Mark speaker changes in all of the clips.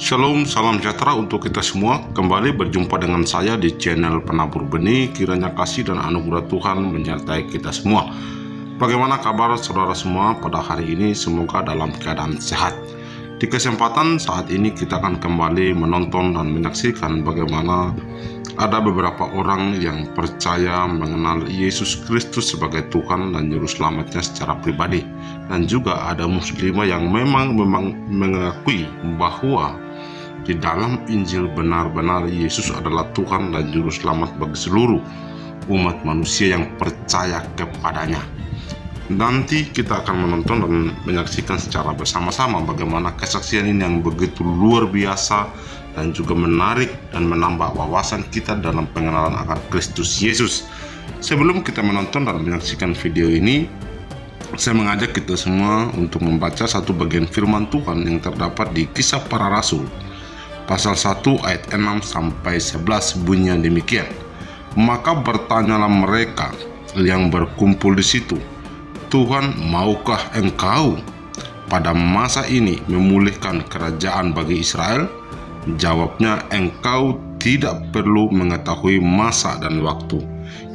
Speaker 1: Shalom, salam sejahtera untuk kita semua. Kembali berjumpa dengan saya di channel Penabur Benih. Kiranya kasih dan anugerah Tuhan menyertai kita semua. Bagaimana kabar saudara semua pada hari ini? Semoga dalam keadaan sehat. Di kesempatan saat ini kita akan kembali menonton dan menyaksikan bagaimana ada beberapa orang yang percaya mengenal Yesus Kristus sebagai Tuhan dan Juru Selamatnya secara pribadi. Dan juga ada muslimah yang memang mengakui bahwa di dalam Injil benar-benar Yesus adalah Tuhan dan Juru Selamat bagi seluruh umat manusia yang percaya kepadanya. Nanti kita akan menonton dan menyaksikan secara bersama-sama bagaimana kesaksian ini yang begitu luar biasa dan juga menarik dan menambah wawasan kita dalam pengenalan akan Kristus Yesus. Sebelum kita menonton dan menyaksikan video ini, saya mengajak kita semua untuk membaca satu bagian firman Tuhan yang terdapat di Kisah Para Rasul pasal 1 ayat 6 sampai 11, bunyinya demikian. Maka bertanyalah mereka yang berkumpul di situ, Tuhan, maukah engkau pada masa ini memulihkan kerajaan bagi Israel? Jawabnya, engkau tidak perlu mengetahui masa dan waktu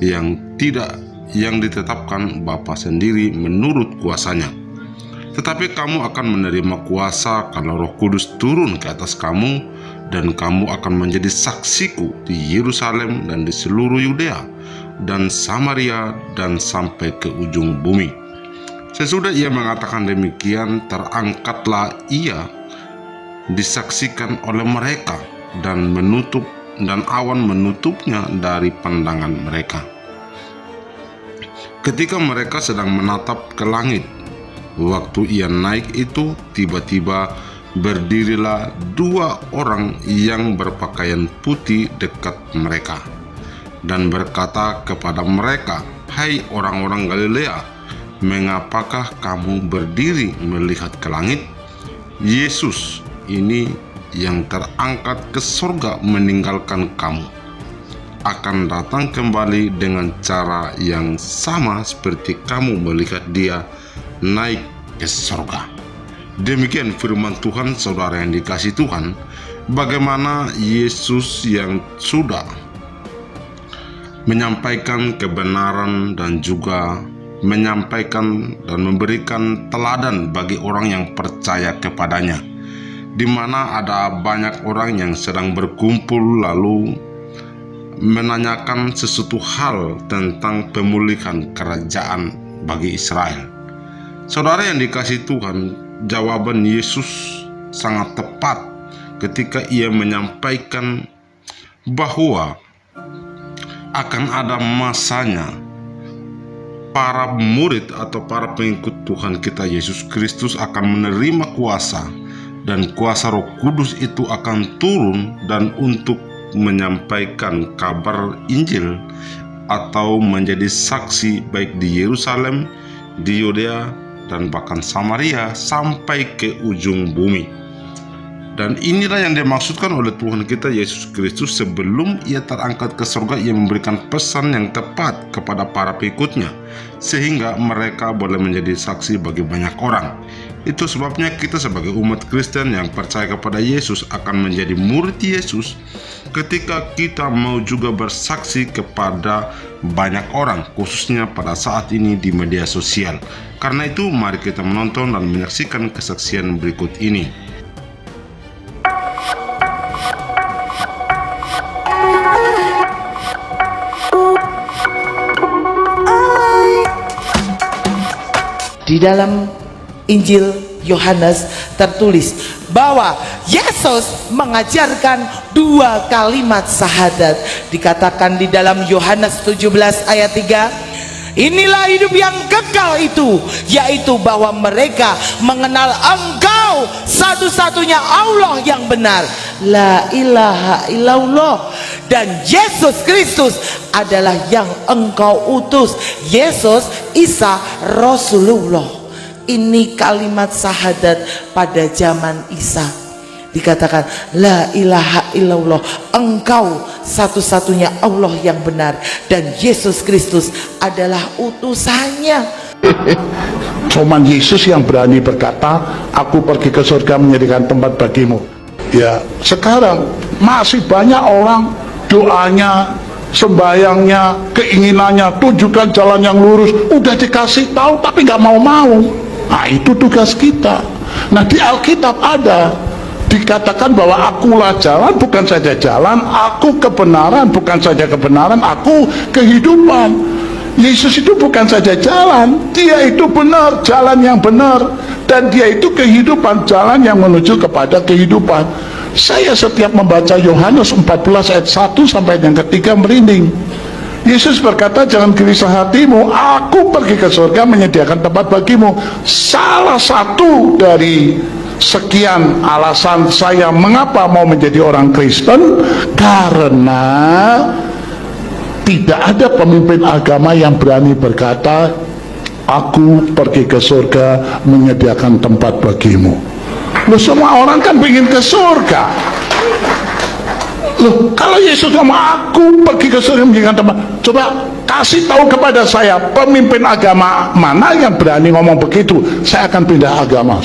Speaker 1: yang ditetapkan Bapa sendiri menurut kuasanya. Tetapi kamu akan menerima kuasa kalau Roh Kudus turun ke atas kamu, dan kamu akan menjadi saksiku di Yerusalem dan di seluruh Yudea dan Samaria dan sampai ke ujung bumi. Sesudah ia mengatakan demikian, terangkatlah ia disaksikan oleh mereka, dan awan menutupnya dari pandangan mereka. Ketika mereka sedang menatap ke langit, waktu ia naik itu, tiba-tiba berdirilah dua orang yang berpakaian putih dekat mereka dan berkata kepada mereka, "Hai orang-orang Galilea, mengapakah kamu berdiri melihat ke langit? Yesus ini yang terangkat ke surga meninggalkan kamu akan datang kembali dengan cara yang sama seperti kamu melihat dia naik ke surga." Demikian firman Tuhan, saudara yang dikasihi Tuhan. Bagaimana Yesus yang sudah menyampaikan kebenaran dan juga menyampaikan dan memberikan teladan bagi orang yang percaya kepadanya, di mana ada banyak orang yang sedang berkumpul lalu menanyakan sesuatu hal tentang pemulihan kerajaan bagi Israel. Saudara yang dikasihi Tuhan, jawaban Yesus sangat tepat ketika ia menyampaikan bahwa akan ada masanya para murid atau para pengikut Tuhan kita Yesus Kristus akan menerima kuasa, dan kuasa Roh Kudus itu akan turun dan untuk menyampaikan kabar Injil atau menjadi saksi baik di Yerusalem, di Yudea dan bahkan Samaria sampai ke ujung bumi. Dan inilah yang dimaksudkan oleh Tuhan kita Yesus Kristus. Sebelum ia terangkat ke surga, ia memberikan pesan yang tepat kepada para pengikutnya sehingga mereka boleh menjadi saksi bagi banyak orang. Itu sebabnya kita sebagai umat Kristen yang percaya kepada Yesus akan menjadi murid Yesus ketika kita mau juga bersaksi kepada banyak orang, khususnya pada saat ini di media sosial. Karena itu mari kita menonton dan menyaksikan kesaksian berikut ini.
Speaker 2: Di dalam Injil Yohanes tertulis bahwa Yesus mengajarkan dua kalimat syahadat. Dikatakan di dalam Yohanes 17 ayat 3, inilah hidup yang kekal itu, yaitu bahwa mereka mengenal Engkau satu-satunya Allah yang benar, la ilaha illallah, dan Yesus Kristus adalah yang Engkau utus, Yesus Isa Rasulullah. Ini kalimat syahadat pada zaman Isa. Dikatakan la ilaha illallah, Engkau satu-satunya Allah yang benar, dan Yesus Kristus adalah utusannya.
Speaker 3: Cuman Yesus yang berani berkata, aku pergi ke surga menyediakan tempat bagimu. Ya, sekarang masih banyak orang doanya, sembayangnya, keinginannya, tunjukkan jalan yang lurus, udah dikasih tahu tapi nggak mau-mau. Nah, itu tugas kita. Nah, di Alkitab ada dikatakan bahwa akulah jalan, bukan saja jalan, aku kebenaran, bukan saja kebenaran, aku kehidupan. Yesus itu bukan saja jalan, dia itu benar, jalan yang benar, dan dia itu kehidupan, jalan yang menuju kepada kehidupan. Saya setiap membaca Yohanes 14 ayat 1 sampai yang ketiga merinding. Yesus berkata, jangan gelisah hatimu, aku pergi ke surga menyediakan tempat bagimu. Salah satu dari sekian alasan saya mengapa mau menjadi orang Kristen, karena tidak ada pemimpin agama yang berani berkata, aku pergi ke surga menyediakan tempat bagimu. Loh, semua orang kan ingin ke surga. Loh, kalau Yesus ngomong aku pergi ke surga menyediakan tempat, coba kasih tahu kepada saya pemimpin agama mana yang berani ngomong begitu, saya akan pindah agama.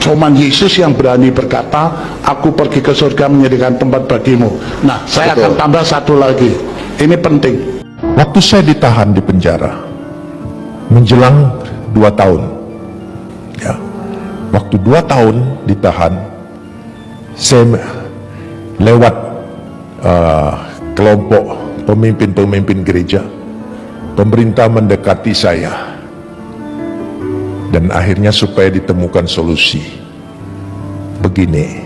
Speaker 3: Cuman Yesus yang berani berkata, aku pergi ke surga menyediakan tempat bagimu. Nah, saya akan tambah satu lagi. Ini penting.
Speaker 4: Waktu saya ditahan di penjara menjelang 2 tahun, ya, waktu 2 tahun ditahan, saya lewat kelompok pemimpin-pemimpin gereja, pemerintah mendekati saya, dan akhirnya supaya ditemukan solusi. Begini,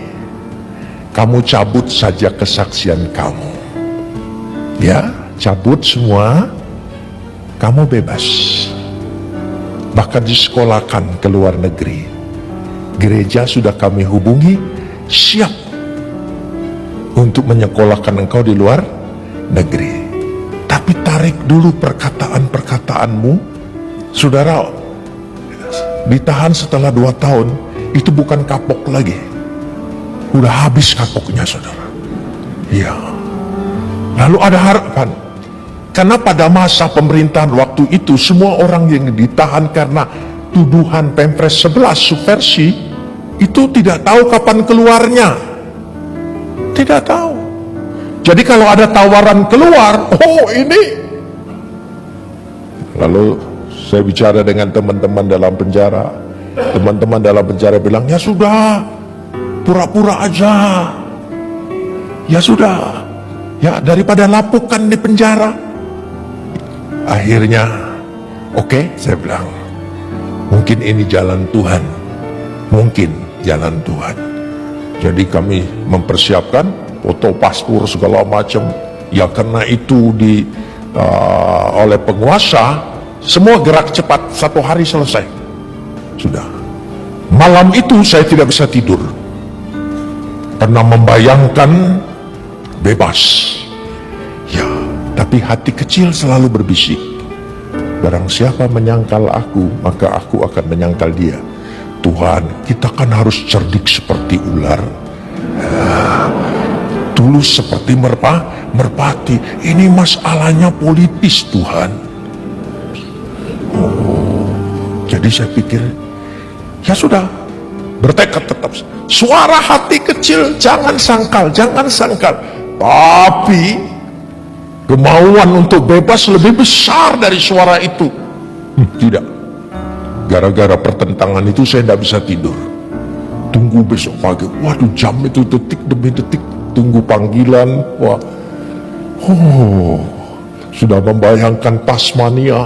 Speaker 4: kamu cabut saja kesaksian kamu, ya, cabut semua, kamu bebas. Bahkan disekolahkan ke luar negeri. Gereja sudah kami hubungi, siap untuk menyekolahkan engkau di luar negeri. Tapi tarik dulu perkataan-perkataanmu. Saudara, ditahan setelah 2 tahun, itu bukan kapok lagi. Udah habis kapoknya, saudara. Ya. Lalu ada harapan. Karena pada masa pemerintahan waktu itu, semua orang yang ditahan karena tuduhan Pempres 11 subversi, itu tidak tahu kapan keluarnya. Tidak tahu. Jadi kalau ada tawaran keluar, oh ini. Lalu saya bicara dengan teman-teman dalam penjara. Teman-teman dalam penjara bilang, ya sudah, pura-pura aja. Ya sudah, ya daripada lapukan di penjara. Akhirnya, oke, saya bilang, mungkin ini jalan Tuhan. Mungkin jalan Tuhan. Jadi kami mempersiapkan foto paspor segala macam. Ya karena itu oleh penguasa, semua gerak cepat, 1 hari selesai. Sudah. Malam itu saya tidak bisa tidur. Karena membayangkan bebas. Ya, tapi hati kecil selalu berbisik. Barang siapa menyangkal aku, maka aku akan menyangkal dia. Tuhan, kita kan harus cerdik seperti ular, tulus seperti merpati. Ini masalahnya politis, Tuhan. Jadi saya pikir, ya sudah, bertekad tetap. Suara hati kecil, jangan sangkal, jangan sangkal. Tapi kemauan untuk bebas lebih besar dari suara itu. Tidak. Gara-gara pertentangan itu saya tidak bisa tidur. Tunggu besok pagi. Waduh, jam itu detik demi detik. Tunggu panggilan. Wah. Sudah membayangkan Tasmania.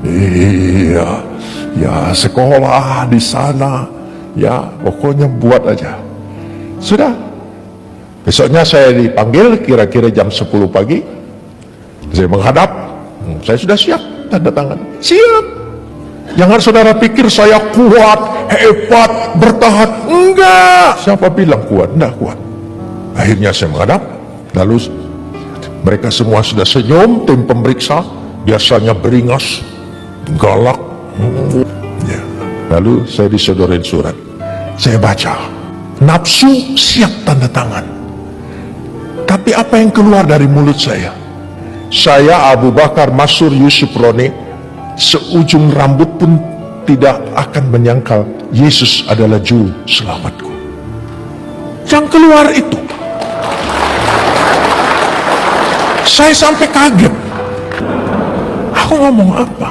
Speaker 4: Iya. Ya, sekolah di sana. Ya, pokoknya buat aja. Sudah. Besoknya saya dipanggil kira-kira jam 10 pagi. Saya menghadap. Saya sudah siap. Tanda tangan. Siap. Jangan saudara pikir saya kuat, hebat, bertahan. Enggak. Siapa bilang kuat? Enggak kuat. Akhirnya saya menghadap. Lalu mereka semua sudah senyum. Tim pemeriksa biasanya beringas, galak. Ya. Lalu saya disodorin surat. Saya baca. Nafsu siap tanda tangan. Tapi apa yang keluar dari mulut saya? Saya Abu Bakar Masyur Yusuf Roni, seujung rambut pun tidak akan menyangkal Yesus adalah juru selamatku. Yang keluar itu, saya sampai kaget. Aku ngomong apa?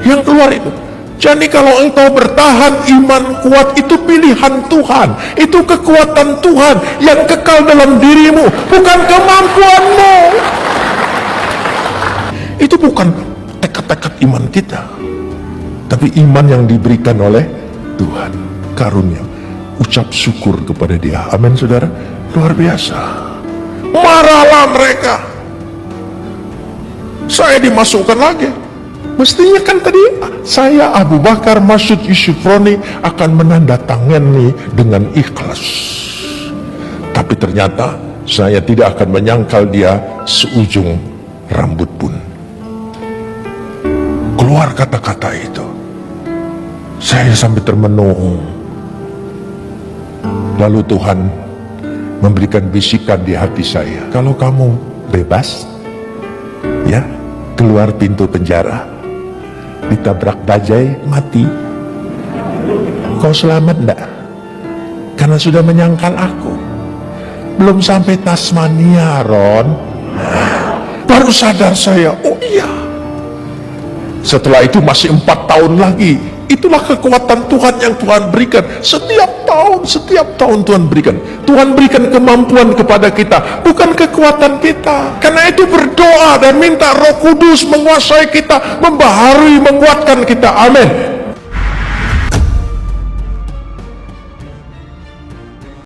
Speaker 4: Yang keluar itu. Jadi kalau engkau bertahan iman kuat, itu pilihan Tuhan, itu kekuatan Tuhan yang kekal dalam dirimu, bukan kemampuanmu. Itu bukan tekad-tekad iman kita, tapi iman yang diberikan oleh Tuhan, karunia. Ucap syukur kepada Dia. Amin, saudara. Luar biasa. Marahlah mereka. Saya dimasukkan lagi. Mestinya kan tadi saya Abu Bakar Masyud Yusufroni akan menandatangani dengan ikhlas. Tapi ternyata saya tidak akan menyangkal dia seujung rambut pun. Keluar kata-kata itu. Saya sampai termenung. Lalu Tuhan memberikan bisikan di hati saya. Kalau kamu bebas, ya, keluar pintu penjara, ditabrak bajai, mati, kau selamat enggak? Karena sudah menyangkal aku. Belum sampai Tasmania, Ron, baru sadar saya, oh iya. Setelah itu masih 4 tahun lagi. Itulah kekuatan Tuhan yang Tuhan berikan. Setiap tahun Tuhan berikan. Tuhan berikan kemampuan kepada kita, bukan kekuatan kita. Karena itu berdoa dan minta Roh Kudus menguasai kita, membaharui, menguatkan kita. Amin.